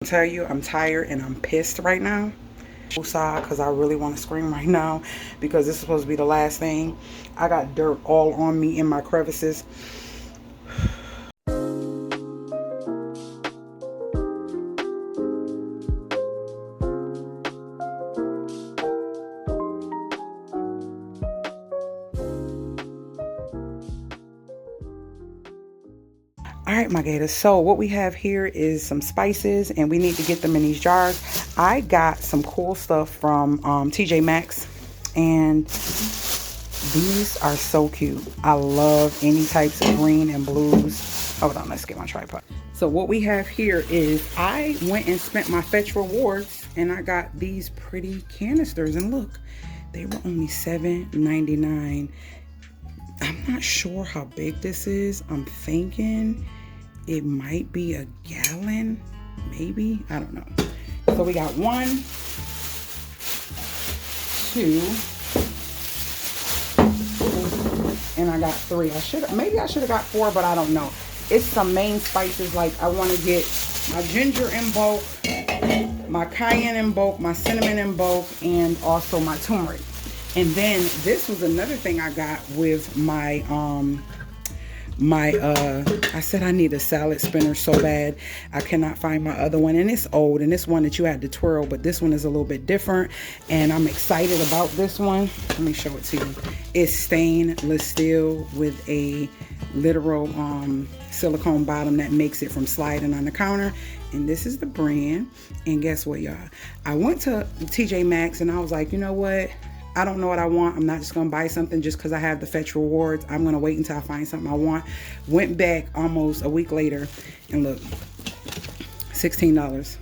Tell you, I'm tired and I'm pissed right now. Because I really want to scream right now because this is supposed to be the last thing. I got dirt all on me in my crevices. All right, my gators, so what we have here is some spices and we need to get them in these jars. I got some cool stuff from TJ Maxx and these are so cute. I love any types of green and blues. Hold on, let's get my tripod. So what we have here is I went and spent my Fetch rewards and I got these pretty canisters and look, they were only $7.99. I'm not sure how big this is. I'm thinking it might be a gallon, maybe. I don't know. So we got 1, 2, and I got 3. Maybe I should have got 4, but I don't know. It's some main spices. Like I want to get my ginger in bulk, my cayenne in bulk, my cinnamon in bulk, and also my turmeric. And then this was another thing I got with my, I said I need a salad spinner so bad. I cannot find my other one. And it's old. And it's one that you had to twirl. But this one is a little bit different. And I'm excited about this one. Let me show it to you. It's stainless steel with a literal silicone bottom that makes it from sliding on the counter. And this is the brand. And guess what, y'all? I went to TJ Maxx and I was like, you know what? I don't know what I want. I'm not just going to buy something just because I have the Fetch rewards. I'm going to wait until I find something I want. Went back almost a week later and look, $16.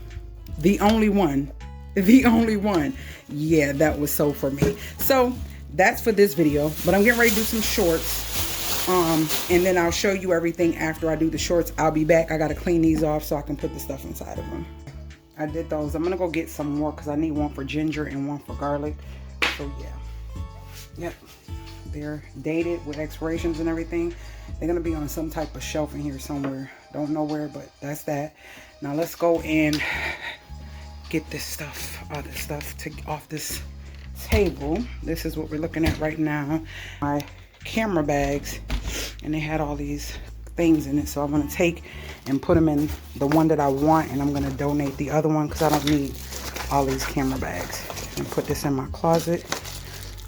The only one. The only one. Yeah, that was so for me. So that's for this video. But I'm getting ready to do some shorts. And then I'll show you everything after I do the shorts. I'll be back. I got to clean these off so I can put the stuff inside of them. I did those. I'm going to go get some more because I need one for ginger and one for garlic. So yeah, yep, they're dated with expirations and everything. They're gonna be on some type of shelf in here somewhere. Don't know where, but that's that. Now let's go and get this stuff, other stuff off this table. This is what we're looking at right now. My camera bags, and they had all these things in it. So I'm gonna take and put them in the one that I want, and I'm gonna donate the other one because I don't need all these camera bags. And put this in my closet.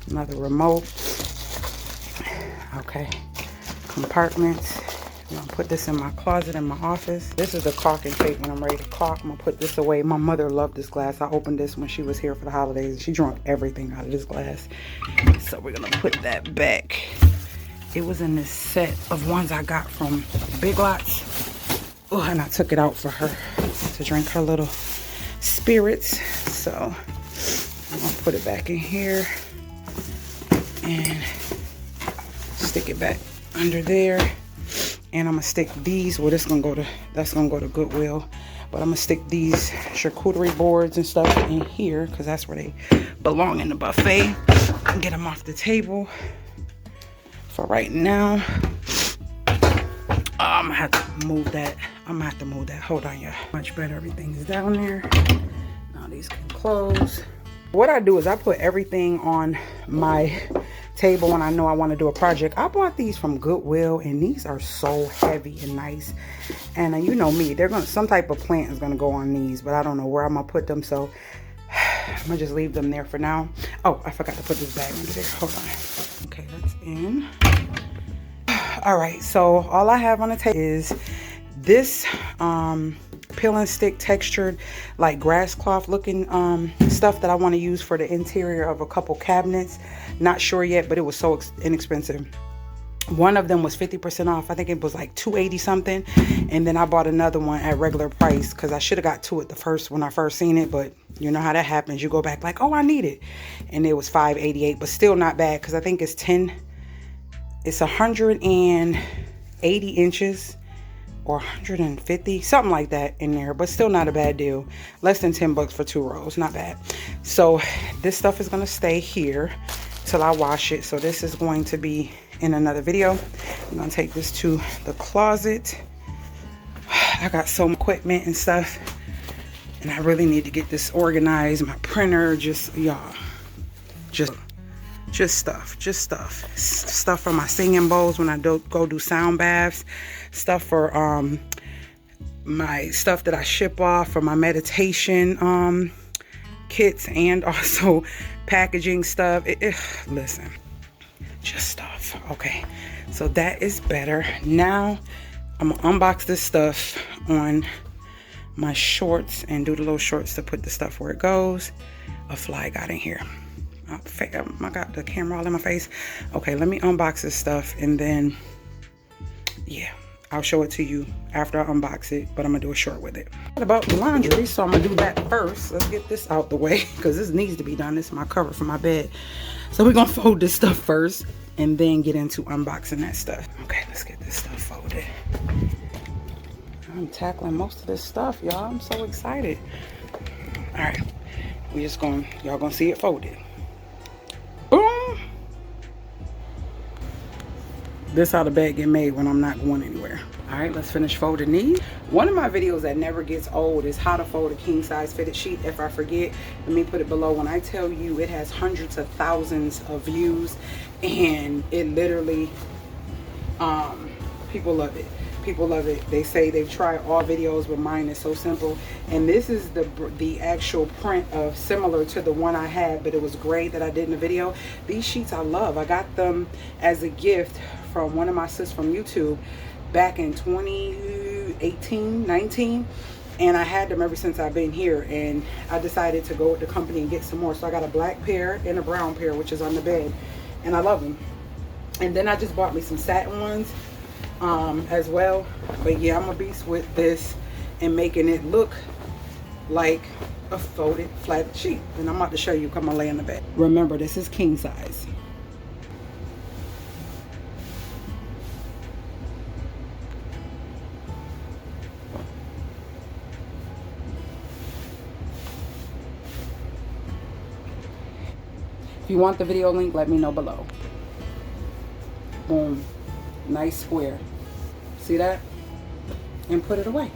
Another remote. Okay. Compartments. I'm gonna put this in my closet in my office. This is a caulk and tape when I'm ready to caulk. I'm gonna put this away. My mother loved this glass. I opened this when she was here for the holidays and she drank everything out of this glass. So we're gonna put that back. It was in this set of ones I got from Big Lots. Oh, and I took it out for her to drink her little spirits. So I'm gonna put it back in here and stick it back under there. And I'm gonna stick these, well, that's gonna go to Goodwill. But I'm gonna stick these charcuterie boards and stuff in here because that's where they belong in the buffet. And get them off the table. For right now, I'm gonna have to move that. Hold on, yeah. Much better. Everything is down there. Now these can close. What I do is I put everything on my table when I know I want to do a project. I bought these from Goodwill and these are so heavy and nice. And you know me, some type of plant is gonna go on these, but I don't know where I'm gonna put them. So I'm gonna just leave them there for now. Oh, I forgot to put this bag under there. Hold on. Okay, that's in. All right, so all I have on the table is this peel and stick textured like grass cloth looking stuff that I want to use for the interior of a couple cabinets. Not sure yet, but it was so inexpensive. One of them was 50% off. I think it was like $2.80 something. And then I bought another one at regular price because I should have got two at when I first seen it. But you know how that happens. You go back like, oh, I need it. And it was $5.88, but still not bad because I think it's 180 inches or 150, something like that in there, but still not a bad deal. Less than 10 bucks for 2 rows, not bad. So this stuff is gonna stay here till I wash it. So this is going to be in another video. I'm gonna take this to the closet. I got some equipment and stuff And I really need to get this organized. My printer, just y'all, just stuff for my singing bowls when I go do sound baths, stuff for my stuff that I ship off for my meditation kits, and also packaging stuff. Listen, just stuff. Okay, so that is better. Now I'm gonna unbox this stuff on my shorts and do the little shorts to put the stuff where it goes. A fly got in here. Oh, I got the camera all in my face. Okay, let me unbox this stuff, and then yeah, I'll show it to you after I unbox it, but I'm gonna do a short with it. What about the laundry? So I'm gonna do that first. Let's get this out the way because this needs to be done. This is my cover for my bed. So we're gonna fold this stuff first and then get into unboxing that stuff. Okay, let's get this stuff folded. I'm tackling most of this stuff, y'all. I'm so excited. All right, we just y'all gonna see it folded. Boom. This how the bed get made when I'm not going anywhere. All right, let's finish folding these. One of my videos that never gets old is how to fold a king size fitted sheet. If I forget, let me put it below. When I tell you it has hundreds of thousands of views, and it literally, people love it. People love it. They say they've tried all videos, but mine is so simple. And this is the actual print of similar to the one I had, but it was gray that I did in the video. These sheets I love. I got them as a gift from one of my sis from YouTube back in 2018, 19. And I had them ever since I've been here. And I decided to go with the company and get some more. So I got a black pair and a brown pair, which is on the bed. And I love them. And then I just bought me some satin ones as well. But yeah, I'm a beast with this and making it look like a folded flat sheet. And I'm about to show you. Come on, lay in the bed. Remember, this is king size. If you want the video link, let me know below. Boom. Nice square. See that? And put it away.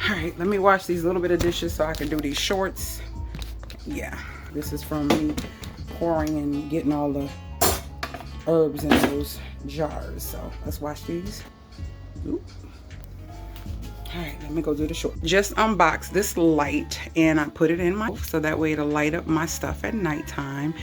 Alright, let me wash these little bit of dishes so I can do these shorts. Yeah, this is from me pouring and getting all the herbs in those jars. So let's wash these. Oop. All right, let me go do the short. Just unboxed this light and I put it in my, so that way it'll light up my stuff at nighttime.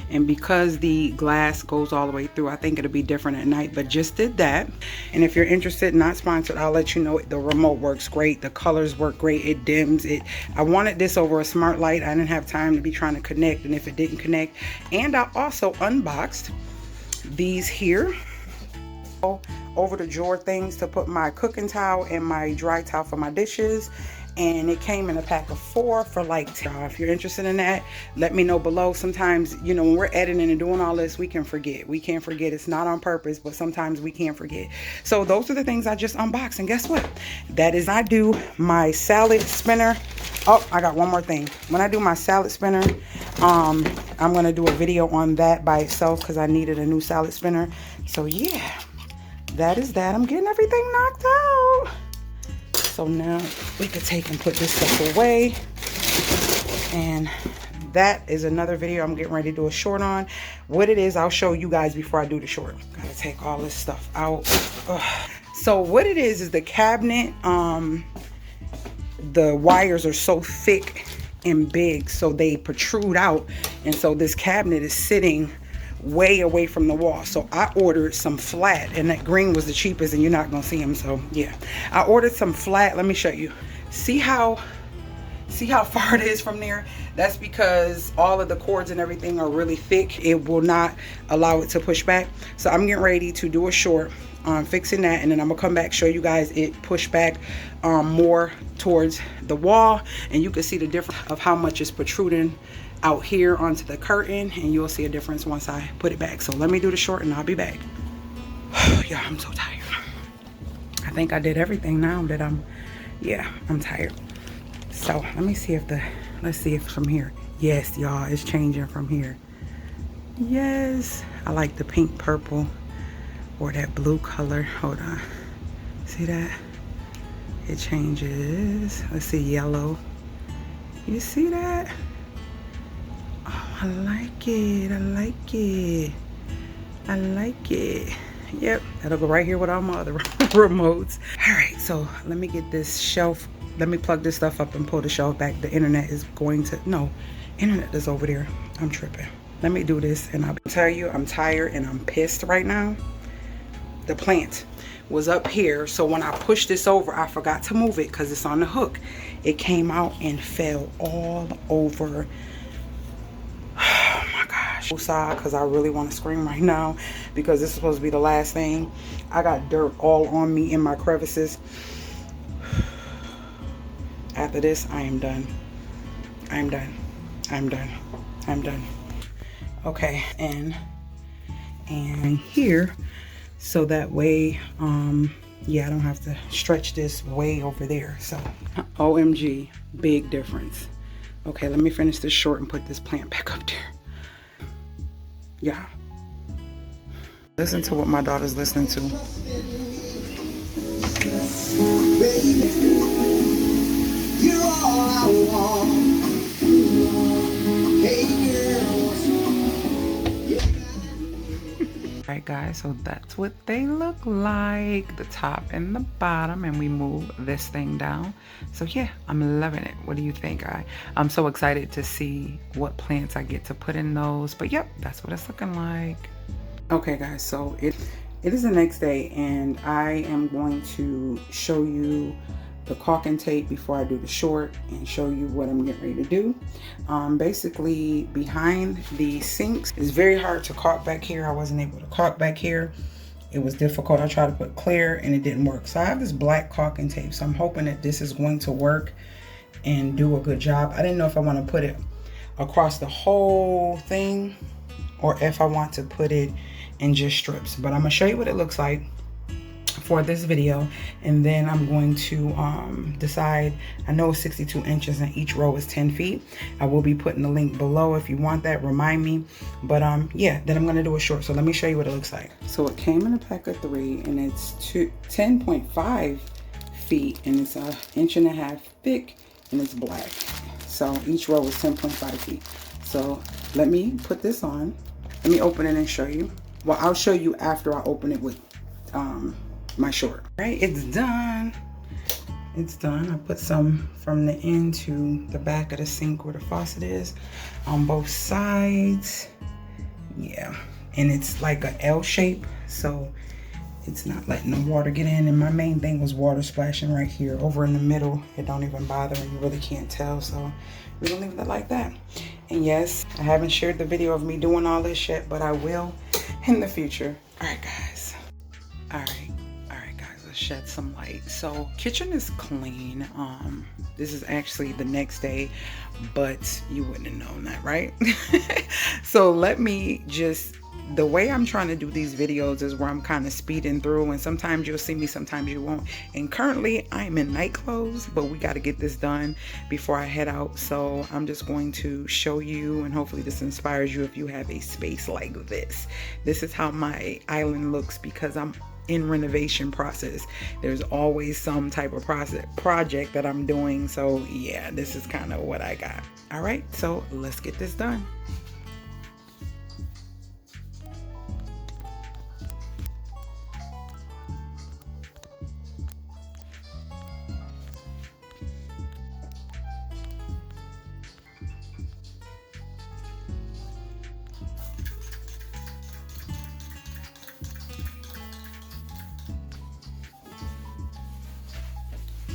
And because the glass goes all the way through, I think it'll be different at night, but just did that. And if you're interested, not sponsored, I'll let you know. The remote works great. The colors work great. It dims it. I wanted this over a smart light. I didn't have time to be trying to connect, and if it didn't connect. And I also unboxed these here over the drawer things to put my cooking towel and my dry towel for my dishes, and it came in a pack of 4 for like $10. If you're interested in that, let me know below. Sometimes, you know, when we're editing and doing all this, we can forget. We can't forget. It's not on purpose, but sometimes we can't forget. So those are the things I just unboxed, and guess what? That is, I do my salad spinner. Oh, I got one more thing. When I do my salad spinner, I'm gonna do a video on that by itself because I needed a new salad spinner. So yeah, that is that. I'm getting everything knocked out. So now we could take and put this stuff away. And that is another video I'm getting ready to do a short on. What it is, I'll show you guys before I do the short. Gotta take all this stuff out. Ugh. So what it is the cabinet, the wires are so thick and big, so they protrude out. And so this cabinet is sitting way away from the wall. So I ordered some flat, and that green was the cheapest, and you're not gonna see them. So yeah, I ordered some flat. Let me show you. See how far it is from there? That's because all of the cords and everything are really thick. It will not allow it to push back. So I'm getting ready to do a short on fixing that, and then I'm gonna come back, show you guys it push back more towards the wall, and you can see the difference of how much is protruding out here onto the curtain, and you'll see a difference once I put it back. So let me do the short and I'll be back. Yeah, I'm so tired. I think I did everything now that I'm tired. So let me see if let's see if from here. Yes, y'all, it's changing from here. Yes, I like the pink purple or that blue color. Hold on, see that? It changes. Let's see, yellow. You see that? Oh, I like it. I like it. I like it. Yep, that'll go right here with all my other remotes. All right, so let me get this shelf. Let me plug this stuff up and pull the shelf back. The internet is going to, no, internet is over there. I'm tripping. Let me do this and I'll tell you, I'm tired and I'm pissed right now. The plant was up here, so when I pushed this over, I forgot to move it because it's on the hook. It came out and fell all over. Oh my gosh. Because I really want to scream right now because this is supposed to be the last thing. I got dirt all on me in my crevices. After this, I am done. I'm done. I'm done. I'm done. Okay, and here, so that way, yeah, I don't have to stretch this way over there. So, OMG, big difference. Okay, let me finish this short and put this plant back up there. Yeah. Listen to what my daughter's listening to. Baby, you're all I want. Hey, Alright guys, so that's what they look like, the top and the bottom, and we move this thing down. So yeah, I'm loving it. What do you think? I'm so excited to see what plants I get to put in those, but yep, that's what it's looking like. Okay guys, so it is the next day and I am going to show you the caulk and tape before I do the short and show you what I'm getting ready to do. Basically behind the sinks, it's very hard to caulk back here. I wasn't able to caulk back here. It was difficult. I tried to put clear and it didn't work. So I have this black caulk and tape. So I'm hoping that this is going to work and do a good job. I didn't know if I want to put it across the whole thing or if I want to put it in just strips. But I'm gonna show you what it looks like for this video, and then I'm going to decide. I know it's 62 inches and each row is 10 feet. I will be putting the link below if you want that, remind me. But yeah, then I'm going to do a short. So let me show you what it looks like. So it came in a pack of 3 and it's 10.5 feet and it's 1.5 inches thick and it's black. So each row is 10.5 feet. So let me put this on. Let me open it and show you. Well, I'll show you after I open it with my short. Right, it's done. It's done. I put some from the end to the back of the sink where the faucet is on both sides. Yeah, and it's like a L shape, so it's not letting the water get in. And my main thing was water splashing right here. Over in the middle, it don't even bother and you really can't tell, so we're gonna leave it like that. And yes, I haven't shared the video of me doing all this yet, but I will in the future. All right, guys. All right, guys, let's shed some light. So kitchen is clean. This is actually the next day, but you wouldn't have known that, right? So let me just, the way I'm trying to do these videos is where I'm kind of speeding through, and sometimes you'll see me, sometimes you won't. And currently I'm in night clothes, but we got to get this done before I head out. So I'm just going to show you, and hopefully this inspires you if you have a space like this. This is how my island looks because I'm in renovation process. There's always some type of project that I'm doing. So yeah, this is kind of what I got. All right, so let's get this done.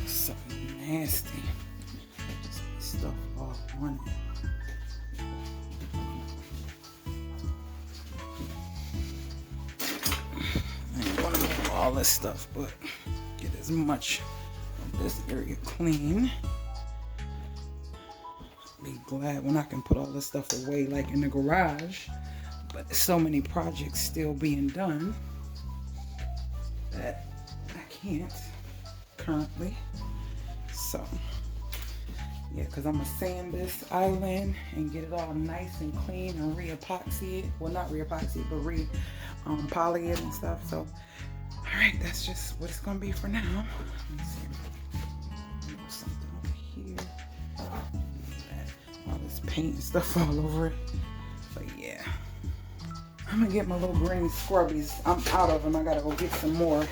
So nasty. Just stuff all on it. I don't want to move all this stuff, but get as much of this area clean. Be glad when I can put all this stuff away like in the garage, but there's so many projects still being done that I can't currently. So Yeah, because I'm going to sand this island and get it all nice and clean and re-epoxy it. Well, not re-epoxy it, but poly it and stuff. So, all right, that's just what it's going to be for now. Let me see. Something over here. All this paint and stuff all over it. But yeah. I'm going to get my little green scrubbies. I'm out of them. I got to go get some more.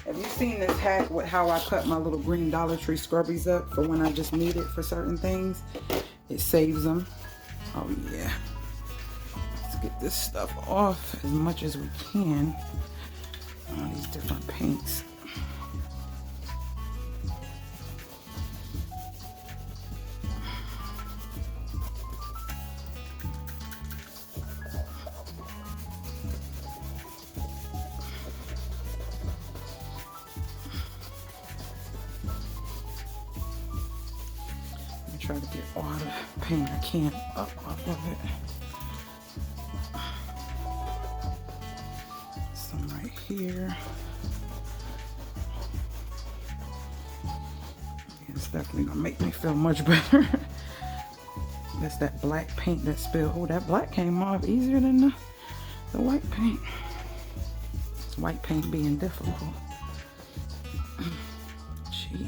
Have you seen this hack with how I cut my little green Dollar Tree scrubbies up for when I just need it for certain things? It saves them. Oh yeah. Let's get this stuff off as much as we can. All these different paints. Try to get all the paint I can up off of it. Some right here. It's definitely gonna make me feel much better. That's that black paint that spilled. Oh, that black came off easier than the white paint. It's white paint being difficult. Jeez.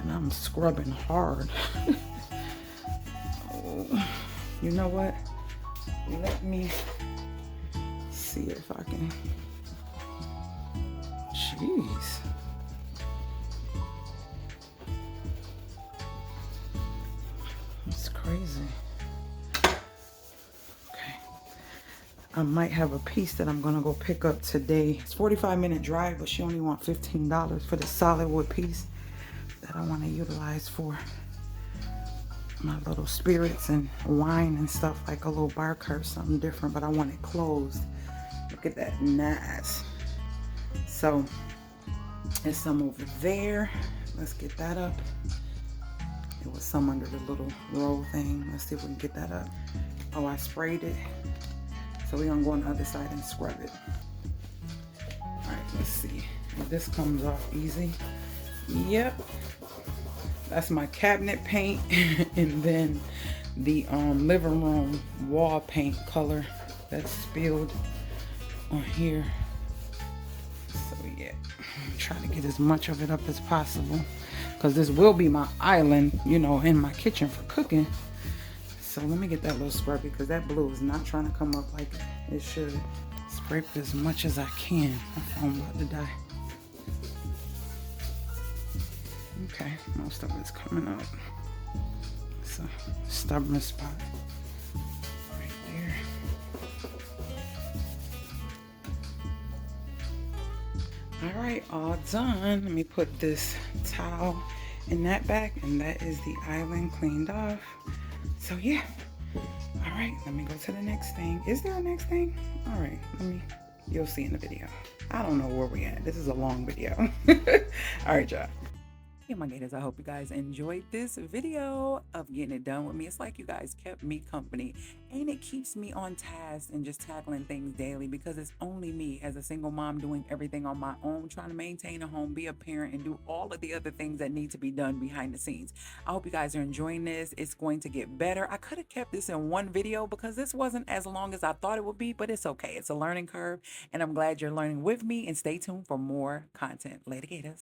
And I'm scrubbing hard. Oh, you know what? Let me see if I can. Jeez. That's crazy. Okay. I might have a piece that I'm gonna go pick up today. It's a 45-minute drive, but she only wants $15 for the solid wood piece that I want to utilize for my little spirits and wine and stuff, like a little bar cart, something different, but I want it closed. Look at that, nice. So there's some over there. Let's get that up. There was some under the little roll thing. Let's see if we can get that up. Oh, I sprayed it. So we're gonna go on the other side and scrub it. All right, let's see if this comes off easy. Yep, that's my cabinet paint. And then the living room wall paint color that's spilled on here. So yeah, I'm trying to get as much of it up as possible, because this will be my island, you know, in my kitchen for cooking. So let me get that little scrubby, because that blue is not trying to come up like it should. Scrape as much as I can. My phone about to die. Okay, most of it's coming up. It's a stubborn spot right there. All right, all done. Let me put this towel in that back, and that is the island cleaned off. So yeah. All right, let me go to the next thing. Is there a next thing? All right, you'll see in the video. I don't know where we at. This is a long video. All right, y'all. Hey my gators, I hope you guys enjoyed this video of getting it done with me. It's like you guys kept me company, and it keeps me on task and just tackling things daily, because it's only me as a single mom doing everything on my own, trying to maintain a home, be a parent, and do all of the other things that need to be done behind the scenes. I hope you guys are enjoying this. It's going to get better. I could have kept this in one video because this wasn't as long as I thought it would be, but it's okay. It's a learning curve, and I'm glad you're learning with me, and stay tuned for more content. Later, gators.